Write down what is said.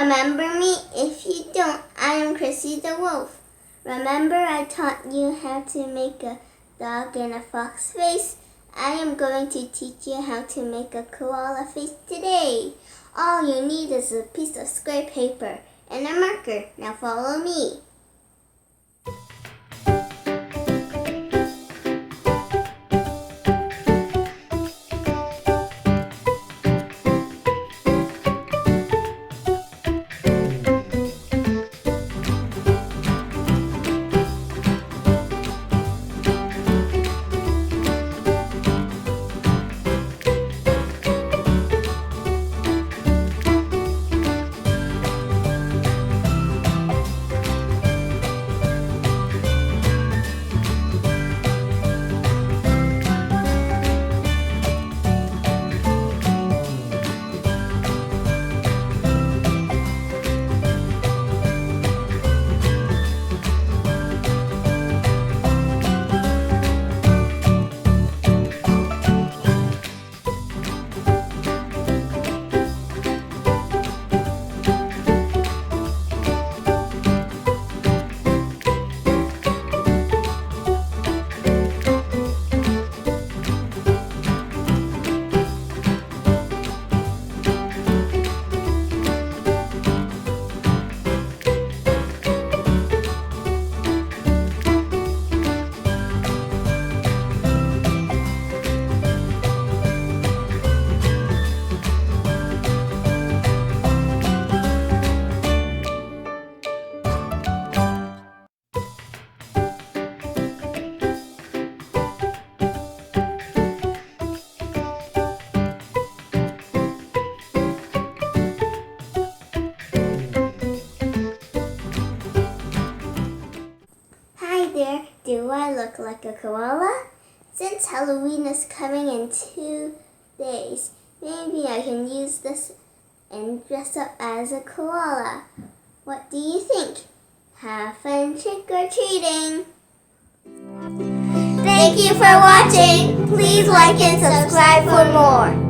remember me? If you don't, I am Chrissy the wolf. Remember I taught you how to make a dog and a fox face? I am going to teach you how to make a koala face today. All you need is a piece of square paper and a marker. Now follow me. There, do I look like a koala? Since Halloween is coming in 2 days, maybe I can use this and dress up as a koala. What do you think? Have fun trick-or-treating! Thank you for watching! Please like and subscribe for more!